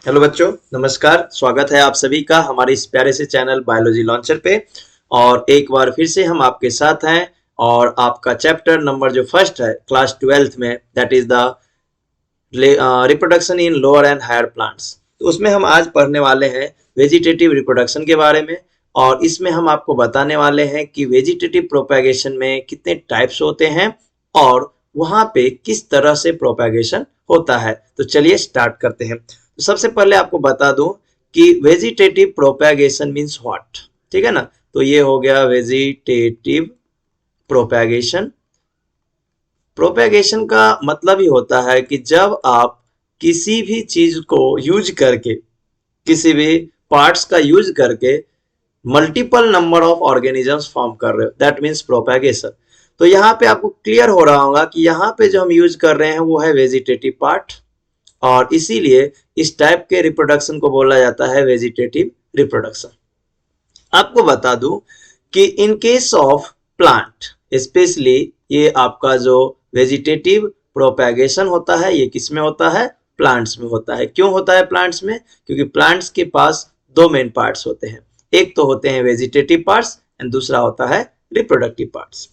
Hello बच्चों, नमस्कार। स्वागत है आप सभी का हमारे इस प्यारे से चैनल बायोलॉजी लॉन्चर पे। और एक बार फिर से हम आपके साथ हैं। और आपका चैप्टर नंबर जो फर्स्ट है क्लास 12th में, that is the reproduction in lower and higher plants. तो उसमें हम आज पढ़ने वाले हैं वेजिटेटिव रिप्रोडक्शन के बारे में। और इसमें हम आपको बताने वाले हैं कि वेजिटेटिव प्रोपेगेशन में कितने टाइप्स होते हैं और वहां पे किस तरह से प्रोपेगेशन होता है। तो चलिए स्टार्ट करते हैं। तो सबसे पहले आपको बता दूं कि वेजिटेटिव प्रोपेगेशन मीन्स व्हाट। ठीक है ना। तो ये हो गया वेजिटेटिव प्रोपेगेशन। प्रोपेगेशन का मतलब ही होता है कि जब आप किसी भी चीज को यूज करके, किसी भी पार्ट्स का यूज करके multiple number of organisms form कर रहे हो, दैट मीन्स प्रोपेगेशन। तो यहाँ पे आपको क्लियर हो रहा होगा कि यहाँ पे जो हम यूज कर रहे हैं वो है वेजिटेटिव पार्ट। और इसीलिए इस टाइप के रिप्रोडक्शन को बोला जाता है वेजिटेटिव रिप्रोडक्शन। आपको बता दूं कि in case of plant specially, ये आपका जो वेजिटेटिव प्रोपेगेशन होता है ये किस में होता है? प्लांट्स में होता है। क्यों होता है प्लांट्स में? क्योंकि प्लांट्स के पास दो मेन पार्ट्स होते हैं। एक तो होते हैं वेजिटेटिव पार्ट्स एंड दूसरा होता है रिप्रोडक्टिव पार्ट्स।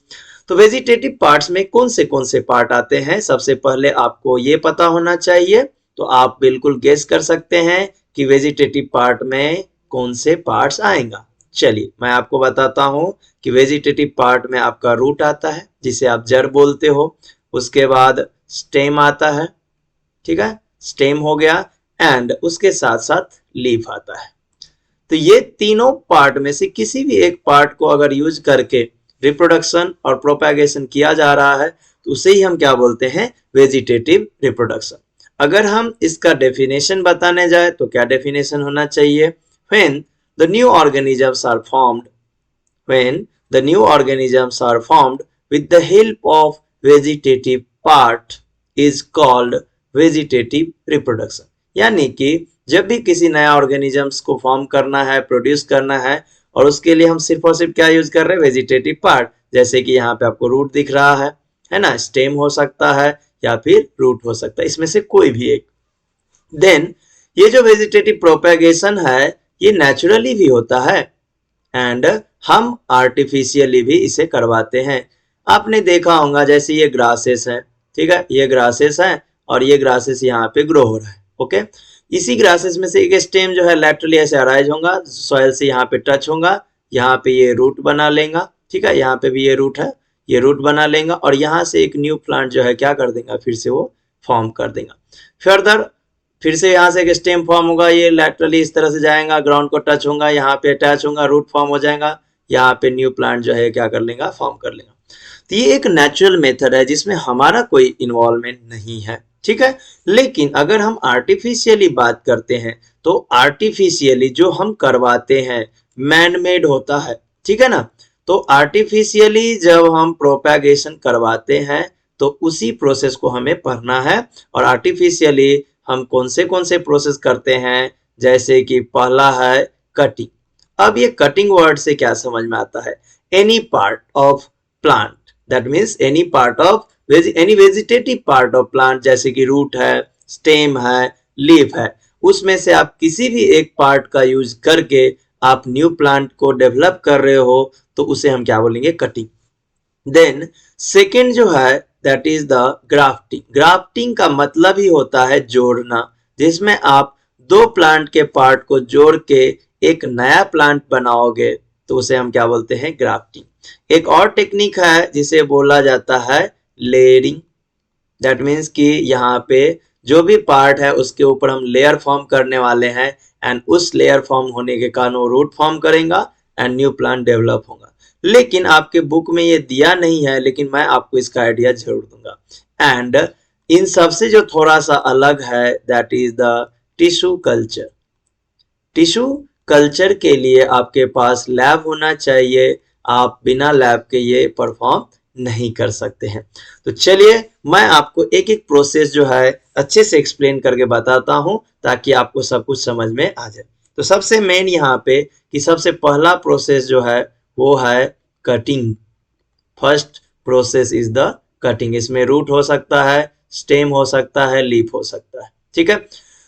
तो वेजिटेटिव पार्ट्स में कौन से पार्ट आते हैं, सबसे पहले आपको ये पता होना चाहिए। तो आप बिल्कुल गेस कर सकते हैं कि वेजिटेटिव पार्ट में कौन से पार्ट्स आएगा। चलिए मैं आपको बताता हूं कि वेजिटेटिव पार्ट में आपका रूट आता है जिसे आप जड़ बोलते हो। उसके बाद स्टेम आता है, ठीक है, स्टेम हो गया। एंड उसके साथ साथ लीफ आता है। तो ये तीनों पार्ट में से किसी भी एक पार्ट को अगर यूज करके रिप्रोडक्शन और प्रोपेगेशन किया जा रहा है तो उसे ही हम क्या बोलते हैं? Vegetative reproduction. अगर हम इसका डेफिनेशन बताने जाए तो क्या डेफिनेशन होना चाहिए? When the new organisms are formed, when the new organisms are formed with the help of vegetative part is called vegetative reproduction। यानी कि जब भी किसी नया ऑर्गेनिजम्स को फॉर्म करना है, प्रोड्यूस करना है, और उसके लिए हम सिर्फ और सिर्फ क्या यूज कर रहे हैं? Vegetative part. जैसे कि यहाँ पे आपको रूट दिख रहा है ना, स्टेम हो सकता है या फिर रूट हो सकता है, इसमें से कोई भी एक। देन ये जो वेजिटेटिव प्रोपेगेशन है ये नेचुरली भी होता है एंड हम आर्टिफिशियली भी इसे करवाते हैं। आपने देखा होगा जैसे ये ग्रासेस है, ठीक है, ये ग्रासेस है और ये ग्रासेस यहाँ पे ग्रो हो रहा है। ओके, इसी ग्रासेस में से एक स्टेम जो है लैटरली ऐसे अराइज होगा, सॉइल से यहाँ पे टच होगा, यहाँ पे ये रूट बना लेगा। ठीक है, यहाँ पे भी ये रूट है, ये रूट बना लेगा और यहाँ से एक न्यू प्लांट जो है क्या कर देगा? फिर से वो फॉर्म कर देगा। फर्दर फिर से यहाँ से एक स्टेम फॉर्म होगा, ये लैटरली इस तरह से जाएगा, ग्राउंड को टच होगा, यहाँ पे अटैच होगा, रूट फॉर्म हो जाएगा, यहाँ पे न्यू प्लांट जो है क्या कर लेगा? फॉर्म कर लेगा। तो ये एक नेचुरल मेथड है जिसमें हमारा कोई इन्वॉल्वमेंट नहीं है। ठीक है, लेकिन अगर हम आर्टिफिशियली बात करते हैं तो आर्टिफिशियली जो हम करवाते हैं मैन मेड होता है। ठीक है ना। तो आर्टिफिशियली जब हम प्रोपेगेशन करवाते हैं तो उसी प्रोसेस को हमें पढ़ना है। और आर्टिफिशियली हम कौन से प्रोसेस करते हैं? जैसे कि पहला है कटिंग। अब ये कटिंग वर्ड से क्या समझ में आता है? Any part of plant, that means any part of any vegetative part of plant, जैसे कि रूट है, स्टेम है, लीफ है, उसमें से आप किसी भी एक पार्ट का यूज करके आप न्यू प्लांट को डेवलप कर रहे हो तो उसे हम क्या बोलेंगे? कटिंग। देन सेकेंड जो है that is the grafting. Grafting का मतलब ही होता है जोड़ना, जिसमें आप दो प्लांट के पार्ट को जोड़ के एक नया प्लांट बनाओगे तो उसे हम क्या बोलते हैं? ग्राफ्टिंग। एक और टेक्निक है जिसे बोला जाता है लेयरिंग। दैट मीन्स कि यहाँ पे जो भी पार्ट है उसके ऊपर हम लेयर फॉर्म करने वाले हैं एंड उस लेयर फॉर्म होने के कारण वो रूट फॉर्म करेगा एंड न्यू प्लांट डेवलप होगा। लेकिन आपके बुक में ये दिया नहीं है, लेकिन मैं आपको इसका आइडिया जरूर दूंगा। एंड इन सबसे जो थोड़ा सा अलग है that is the tissue culture. Tissue culture के लिए आपके पास लैब होना चाहिए, आप बिना लैब के ये परफॉर्म नहीं कर सकते हैं। तो चलिए मैं आपको एक एक प्रोसेस जो है अच्छे से एक्सप्लेन करके बताता हूं ताकि आपको सब कुछ समझ में आ जाए। तो सबसे मेन यहाँ पे कि सबसे पहला प्रोसेस जो है वो है cutting. First process is the cutting. इसमें रूट हो सकता है, स्टेम हो सकता है, लीफ हो सकता है। ठीक है,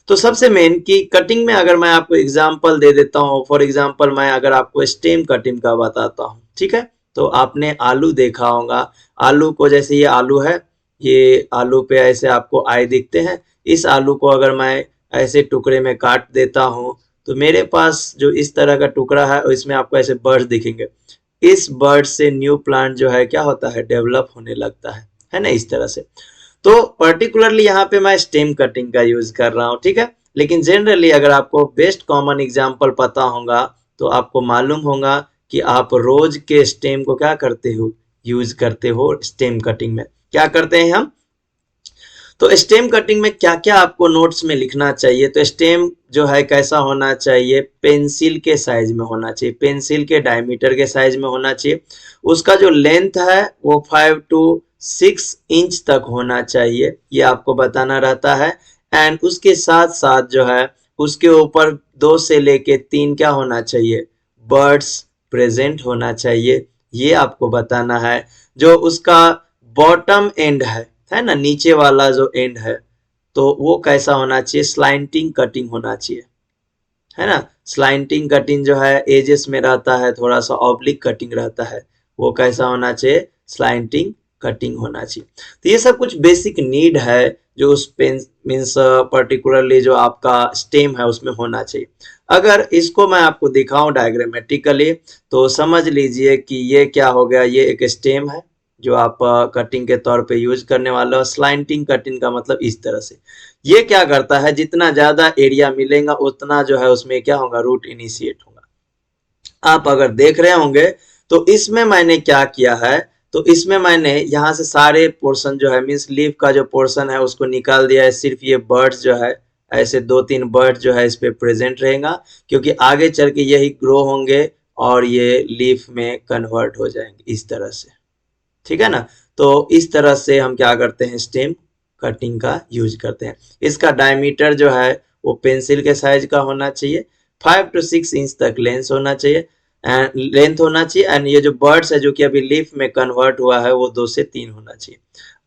तो सबसे मेन कि कटिंग में अगर मैं आपको एग्जांपल दे देता हूँ, फॉर एग्जांपल मैं अगर आपको स्टेम कटिंग का बताता हूँ, ठीक है। तो आपने आलू देखा होगा, आलू को जैसे ये आलू है, ये आलू पे ऐसे आपको आई दिखते हैं। इस आलू को अगर मैं ऐसे टुकड़े में काट देता हूँ तो मेरे पास जो इस तरह का टुकड़ा है इसमें आपको ऐसे बर्ड्स दिखेंगे। इस बर्ड से न्यू प्लांट जो है क्या होता है, डेवलप होने लगता है ना, इस तरह से। तो पर्टिकुलरली यहाँ पे मैं स्टेम कटिंग का यूज कर रहा हूँ, ठीक है। लेकिन जनरली अगर आपको बेस्ट कॉमन एग्जांपल पता होगा तो आपको मालूम होगा कि आप रोज के स्टेम को क्या करते हो, यूज करते हो स्टेम कटिंग में। क्या करते हैं हम, तो स्टेम कटिंग में क्या क्या आपको नोट्स में लिखना चाहिए। तो स्टेम जो है कैसा होना चाहिए, पेंसिल के साइज में होना चाहिए, पेंसिल के डायमीटर के साइज में होना चाहिए। उसका जो लेंथ है वो 5 to 6 इंच तक होना चाहिए, ये आपको बताना रहता है। एंड उसके साथ साथ जो है उसके ऊपर 2 से लेके 3 क्या होना चाहिए, बर्ड्स प्रेजेंट होना चाहिए, ये आपको बताना है। जो उसका बॉटम एंड है ना, नीचे वाला जो एंड है, तो वो कैसा होना चाहिए, स्लाइंटिंग कटिंग होना चाहिए, है ना। स्लाइंटिंग कटिंग जो है एजेस में रहता है, थोड़ा सा ऑब्लिक कटिंग रहता है, वो कैसा होना चाहिए, स्लाइंटिंग कटिंग होना चाहिए। तो ये सब कुछ बेसिक नीड है जो उस पेन मीन्स पर्टिकुलरली जो आपका स्टेम है उसमें होना चाहिए। अगर इसको मैं आपको दिखाऊं डायग्रामेटिकली तो समझ लीजिए कि ये क्या हो गया, ये एक स्टेम है जो आप कटिंग के तौर पे यूज करने वाले हो। स्लाइंटिंग कटिंग का मतलब इस तरह से, ये क्या करता है, जितना ज्यादा एरिया मिलेगा उतना जो है उसमें क्या होगा, रूट इनिशिएट होगा। आप अगर देख रहे होंगे तो इसमें मैंने क्या किया है, तो इसमें मैंने यहाँ से सारे पोर्शन जो है मीन्स लीफ का जो पोर्शन है उसको निकाल दिया है। सिर्फ ये बर्ड्स जो है ऐसे 2-3 बर्ड जो है इस पे प्रेजेंट रहेगा, क्योंकि आगे चल के यही ग्रो होंगे और ये लीफ में कन्वर्ट हो जाएंगे इस तरह से, ठीक है ना। तो इस तरह से हम क्या करते हैं, स्टेम कटिंग का यूज करते हैं। इसका डायमीटर जो है वो पेंसिल के साइज का होना चाहिए, 5 to 6 इंच तक लेंथ होना चाहिए एंड ये जो बर्ड्स है जो कि अभी लीफ में कन्वर्ट हुआ है वो 2 से 3 होना चाहिए।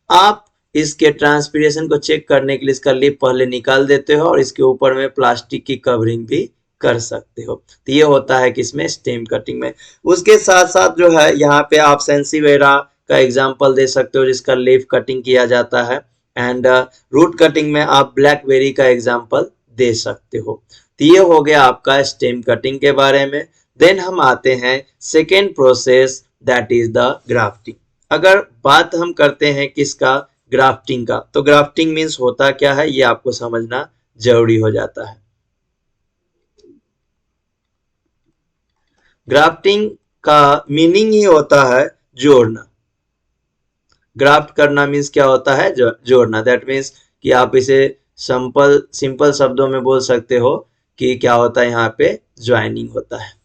आप इसके ट्रांसपीरेशन को चेक करने के लिए इसका लिप पहले निकाल देते हो और इसके ऊपर में प्लास्टिक की कवरिंग भी कर सकते हो। तो ये होता है किसमें, स्टेम कटिंग में। उसके साथ साथ जो है यहाँ पे आप सेंसिवेरा का एग्जांपल दे सकते हो जिसका लीफ कटिंग किया जाता है। एंड रूट कटिंग में आप ब्लैकबेरी का एग्जांपल दे सकते हो। तो ये हो गया आपका स्टेम कटिंग के बारे में। देन हम आते हैं second process, that is the grafting. अगर बात हम करते हैं किसका, ग्राफ्टिंग का, तो ग्राफ्टिंग मीन्स होता क्या है ये आपको समझना जरूरी हो जाता है। ग्राफ्टिंग का मीनिंग ही होता है जोड़ना। ग्राफ्ट करना मीन्स क्या होता है, जोड़ना। दैट मीन्स कि आप इसे सिंपल सिंपल शब्दों में बोल सकते हो कि क्या होता है, यहाँ पे ज्वाइनिंग होता है।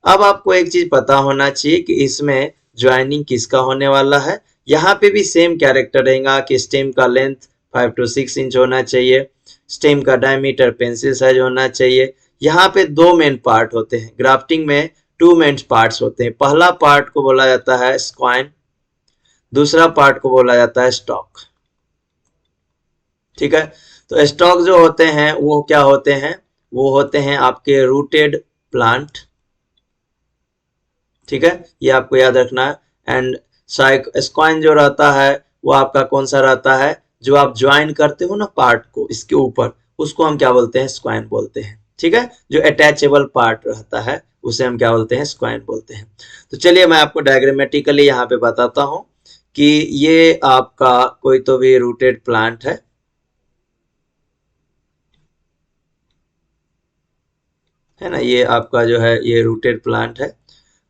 अब आपको एक चीज पता होना चाहिए कि इसमें ज्वाइनिंग किसका होने वाला है। यहाँ पे भी सेम कैरेक्टर रहेगा कि स्टेम का लेंथ 5 to 6 इंच होना चाहिए, स्टेम का डायमीटर पेंसिल साइज होना चाहिए। यहाँ पे 2 मेन पार्ट होते हैं ग्राफ्टिंग में, 2 मेन पार्ट्स होते हैं। पहला पार्ट को बोला जाता है स्क्वाइन, दूसरा पार्ट को बोला जाता है स्टॉक, ठीक है। तो स्टॉक जो होते हैं वो क्या होते हैं, वो होते हैं आपके रूटेड प्लांट, ठीक है, ये आपको याद रखना है। एंड स्क्वाइन जो रहता है वो आपका कौन सा रहता है, जो आप ज्वाइन करते हो ना पार्ट को इसके ऊपर, उसको हम क्या बोलते हैं, स्क्वाइन बोलते हैं, ठीक है। जो अटैचेबल पार्ट रहता है उसे हम क्या बोलते हैं, स्क्वाइन बोलते हैं। तो चलिए मैं आपको डायग्रामेटिकली यहाँ पे बताता हूँ कि ये आपका कोई तो भी रूटेड प्लांट है ना, ये आपका जो है ये रूटेड प्लांट है।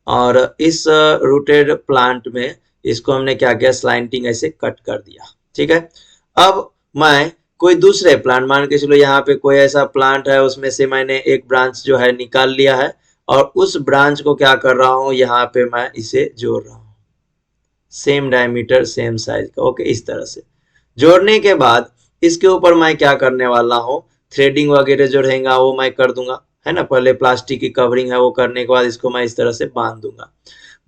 और इस रूटेड प्लांट में इसको हमने क्या किया, स्लाइंटिंग ऐसे कट कर दिया, ठीक है। अब मैं कोई दूसरे प्लांट, मान के चलो यहाँ पे कोई ऐसा प्लांट है उसमें से मैंने एक ब्रांच जो है निकाल लिया है और उस ब्रांच को क्या कर रहा हूँ, यहाँ पे मैं इसे जोड़ रहा हूँ, सेम डायमीटर सेम साइज का, ओके। इस तरह से जोड़ने के बाद इसके ऊपर मैं क्या करने वाला हूँ, थ्रेडिंग वगैरह जो रहेगा वो मैं कर दूंगा, है ना। पहले प्लास्टिक की कवरिंग है वो करने के बाद इसको मैं इस तरह से बांध दूंगा।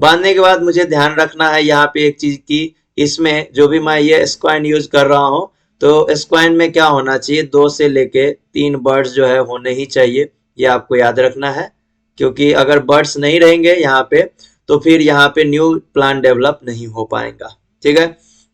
बांधने के बाद मुझे ध्यान रखना है यहाँ पे एक चीज की, इसमें जो भी मैं ये स्क्वाइन यूज कर रहा हूँ तो स्क्वाइन में क्या होना चाहिए, 2 से लेके 3 बर्ड्स जो है होने ही चाहिए, ये आपको याद रखना है, क्योंकि अगर बर्ड्स नहीं रहेंगे यहाँ पे तो फिर यहाँ पे न्यू प्लांट डेवलप नहीं हो पाएगा। ठीक है,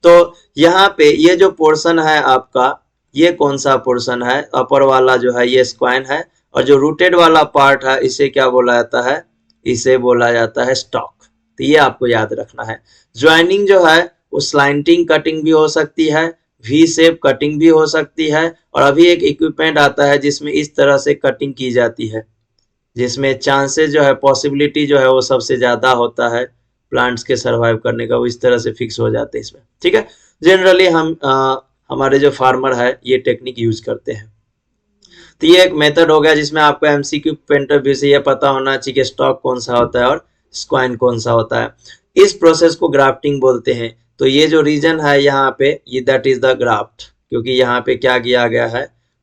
तो यहाँ पे ये जो पोर्शन है आपका, ये कौन सा पोर्शन है, अपर वाला जो है ये स्क्वाइन है, और जो रूटेड वाला पार्ट है इसे क्या बोला जाता है, इसे बोला जाता है स्टॉक। तो ये आपको याद रखना है। ज्वाइनिंग जो है वो स्लाइंटिंग कटिंग भी हो सकती है, वी शेप कटिंग भी हो सकती है, और अभी एक इक्विपमेंट आता है जिसमें इस तरह से कटिंग की जाती है, जिसमें चांसेस जो है, पॉसिबिलिटी जो है वो सबसे ज्यादा होता है प्लांट्स के सरवाइव करने का, वो इस तरह से फिक्स हो जाते हैं इसमें। ठीक है, जनरली हम हमारे जो फार्मर है ये टेक्निक यूज करते हैं। तो ये एक मेथड हो गया जिसमें आपको एमसीक्यू पॉइंट ऑफ व्यू से ये पता होना चाहिए कि स्टॉक कौन सा होता है और स्क्वाइन कौन सा होता है। इस प्रोसेस को ग्राफ्टिंग बोलते हैं। तो ये जो रीजन है यहाँ पे, ये दैट इज द ग्राफ्ट, क्योंकि यहाँ पे क्या किया गया है,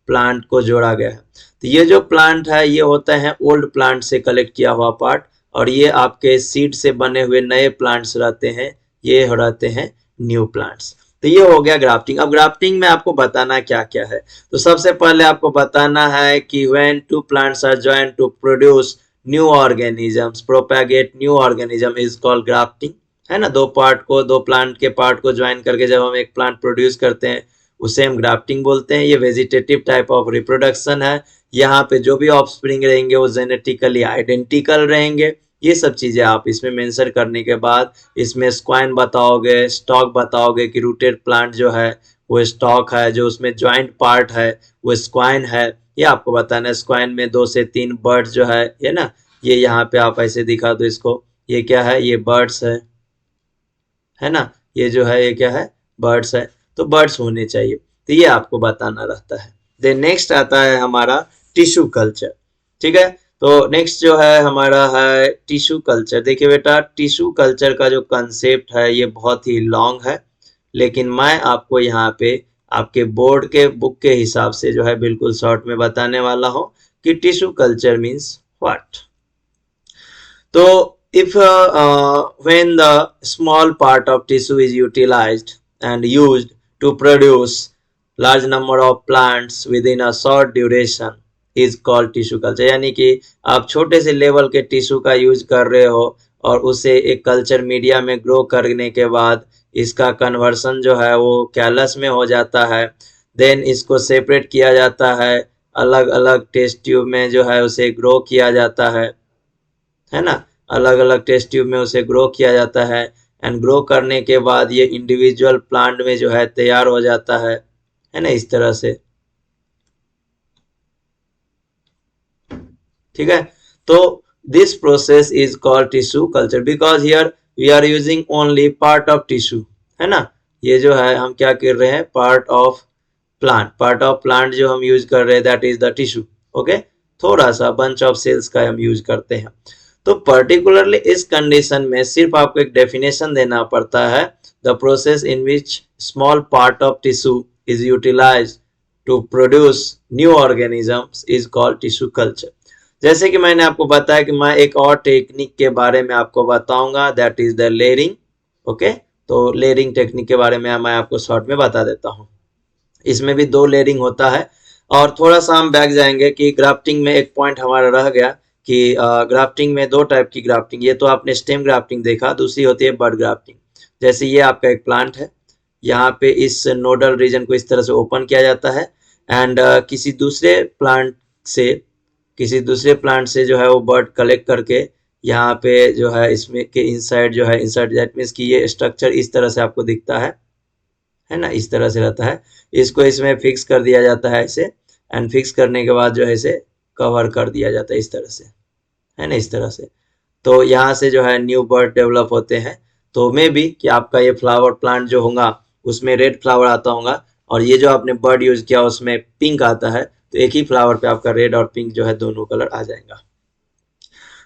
प्लांट को जोड़ा गया है। तो ये जो प्लांट है ये होते हैं ओल्ड प्लांट से कलेक्ट किया हुआ पार्ट, और ये आपके सीड से बने हुए नए प्लांट्स रहते हैं, ये रहते हैं न्यू प्लांट्स। तो ये हो गया ग्राफ्टिंग। अब ग्राफ्टिंग में आपको बताना क्या क्या है, तो सबसे पहले आपको बताना है कि when two plants are joined to produce new organisms, propagate new organism is called grafting, है ना। दो पार्ट को, दो प्लांट के पार्ट को ज्वाइन करके जब हम एक प्लांट प्रोड्यूस करते हैं उसे हम ग्राफ्टिंग बोलते हैं। ये वेजिटेटिव टाइप ऑफ रिप्रोडक्शन है। यहाँ पे जो भी ऑफस्प्रिंग रहेंगे वो जेनेटिकली आइडेंटिकल रहेंगे। ये सब चीजें आप इसमें मेंशन करने के बाद इसमें स्क्वाइन बताओगे, स्टॉक बताओगे कि रूटेड प्लांट जो है वो स्टॉक है, जो उसमें ज्वाइंट पार्ट है वो स्क्वाइन है, ये आपको बताना है। स्क्वाइन में 2 से 3 बर्ड्स जो है ना, ये यहाँ पे आप ऐसे दिखा दो इसको, ये क्या है, ये बर्ड्स है ना, ये जो है ये क्या है, बर्ड्स है, तो बर्ड्स होने चाहिए। तो ये आपको बताना रहता है। देन नेक्स्ट आता है हमारा टिश्यू कल्चर। ठीक है, तो नेक्स्ट जो है हमारा है टिश्यू कल्चर। देखिए बेटा, टिश्यू कल्चर का जो कंसेप्ट है ये बहुत ही लॉन्ग है, लेकिन मैं आपको यहाँ पे आपके बोर्ड के बुक के हिसाब से जो है बिल्कुल शॉर्ट में बताने वाला हूँ कि टिश्यू कल्चर मीन्स व्हाट। तो if when the small part of tissue is utilized and used to produce large number of plants within a short duration is called tissue culture। यानी कि आप छोटे से लेवल के टिश्यू का use कर रहे हो और उसे एक कल्चर मीडिया में ग्रो करने के बाद इसका कन्वर्सन जो है वो कैलस में हो जाता है। देन इसको सेपरेट किया जाता है, अलग अलग टेस्ट ट्यूब में जो है उसे ग्रो किया जाता है ना, अलग अलग टेस्ट ट्यूब में उसे ग्रो किया जाता है। एंड ग्रो करने के बाद ये इंडिविजुअल प्लांट में जो है तैयार हो जाता है ना, इस तरह से। ठीक है, तो this process is called tissue culture because here we are using only part of tissue, है ना। ये जो है हम क्या कर रहे हैं, पार्ट ऑफ प्लांट जो हम यूज कर रहे हैं that is the tissue. Okay, थोड़ा सा बंच ऑफ सेल्स का हम यूज करते हैं। तो पर्टिकुलरली इस कंडीशन में सिर्फ आपको एक डेफिनेशन देना पड़ता है, the process in which small part of tissue is utilised to produce new organisms is called tissue culture. जैसे कि मैंने आपको बताया कि मैं एक और टेक्निक के बारे में आपको बताऊंगा, that is the layering. Okay, तो लेयरिंग टेक्निक के बारे में मैं आपको शॉर्ट में बता देता हूँ। इसमें भी 2 लेयरिंग होता है, और थोड़ा सा हम बैक जाएंगे कि ग्राफ्टिंग में एक पॉइंट हमारा रह गया कि ग्राफ्टिंग में 2 टाइप की ग्राफ्टिंग, ये तो आपने स्टेम ग्राफ्टिंग देखा, दूसरी होती है बड ग्राफ्टिंग। जैसे ये आपका एक प्लांट है, यहाँ पे इस नोडल रीजन को इस तरह से ओपन किया जाता है एंड किसी दूसरे प्लांट से जो है वो बर्ड कलेक्ट करके यहाँ पे जो है इसमें के इनसाइड जो है, इनसाइड दैट मीन्स कि ये स्ट्रक्चर इस तरह से आपको दिखता है ना, इस तरह से रहता है। इसको इसमें फिक्स कर दिया जाता है ऐसे, एंड फिक्स करने के बाद जो है इसे कवर कर दिया जाता है इस तरह से, है ना, इस तरह से। तो यहाँ से जो है न्यू बर्ड डेवलप होते हैं। तो मे बी कि आपका ये फ्लावर प्लांट जो होगा उसमें रेड फ्लावर आता होगा, और ये जो आपने बर्ड यूज किया उसमें पिंक आता है, तो एक ही फ्लावर पे आपका रेड और पिंक जो है दोनों कलर आ जाएगा।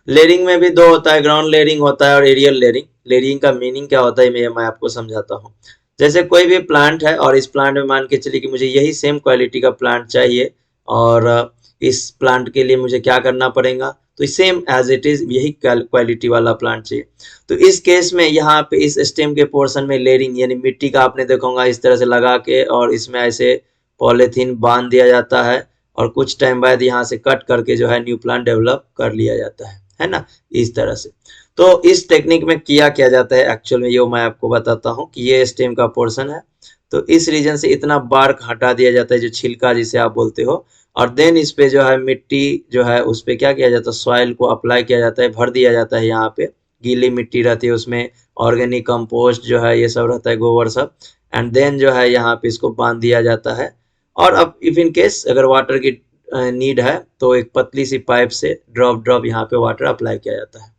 लेयरिंग में भी 2 होता है, ग्राउंड लेयरिंग होता है और एरियल लेयरिंग। लेयरिंग का मीनिंग क्या होता है मैं आपको समझाता हूँ। जैसे कोई भी प्लांट है और इस प्लांट में मान के चलिए कि मुझे यही सेम क्वालिटी का प्लांट चाहिए, और इस प्लांट के लिए मुझे क्या करना पड़ेगा, तो सेम एज इट इज यही क्वालिटी वाला प्लांट चाहिए। तो इस केस में यहाँ पे इस स्टेम के पोर्शन में लेयरिंग यानी मिट्टी का आपने देखा होगा इस तरह से लगा के और इसमें ऐसे पॉलीथीन बांध दिया जाता है और कुछ टाइम बाद यहाँ से कट करके जो है न्यू प्लांट डेवलप कर लिया जाता है ना, इस तरह से। तो इस टेक्निक में किया जाता है एक्चुअल में ये मैं आपको बताता हूँ कि ये स्टेम का पोर्शन है, तो इस रीजन से इतना बार्क हटा दिया जाता है जो छिलका जिसे आप बोलते हो, और देन इस पे जो है मिट्टी जो है उस पे क्या किया जाता है, सॉइल को अप्लाई किया जाता है, भर दिया जाता है। यहाँ पे गीली मिट्टी रहती है, उसमें ऑर्गेनिक कंपोस्ट जो है ये सब रहता है, गोबर सब, एंड देन जो है यहाँ पे इसको बांध दिया जाता है। और अब इफ इन केस अगर वाटर की नीड है तो एक पतली सी पाइप से ड्रॉप यहाँ पे वाटर अप्लाई किया जाता है।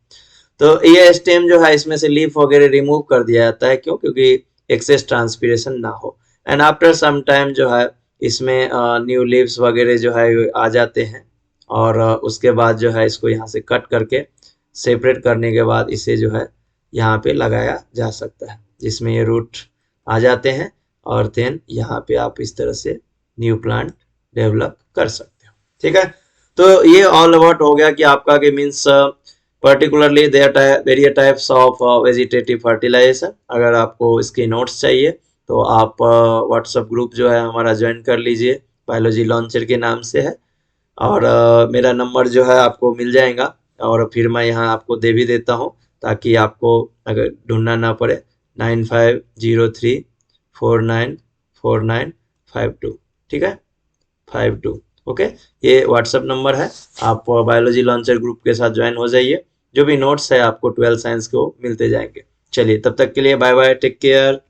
तो ये स्टेम जो है इसमें से लीफ वगैरह रिमूव कर दिया जाता है, क्यों? क्योंकि एक्सेस ट्रांसपीरेशन ना हो, एंड आफ्टर सम टाइम जो है इसमें न्यू लीव्स वगैरह जो है आ जाते हैं, और उसके बाद जो है इसको यहाँ से कट करके सेपरेट करने के बाद इसे जो है यहाँ पे लगाया जा सकता है, जिसमें ये रूट आ जाते हैं, और देन यहाँ पे आप इस तरह से न्यू प्लांट डेवलप कर सकते हो। ठीक है, तो ये ऑल अबाउट हो गया कि आपका कि means particularly various types of vegetative fertilisation. अगर आपको इसके नोट्स चाहिए तो आप व्हाट्सएप ग्रुप जो है हमारा ज्वाइन कर लीजिए, बायोलॉजी लॉन्चर के नाम से है, और मेरा नंबर जो है आपको मिल जाएगा, और फिर मैं यहाँ आपको दे भी देता हूँ ताकि आपको अगर ढूंढना ना पड़े। 9503494952, ठीक है, 52। ओके, ये व्हाट्सएप नंबर है, आप बायोलॉजी लॉन्चर ग्रुप के साथ ज्वाइन हो जाइए। जो भी नोट्स है आपको 12 साइंस को मिलते जाएंगे। चलिए, तब तक के लिए बाय बाय, टेक केयर।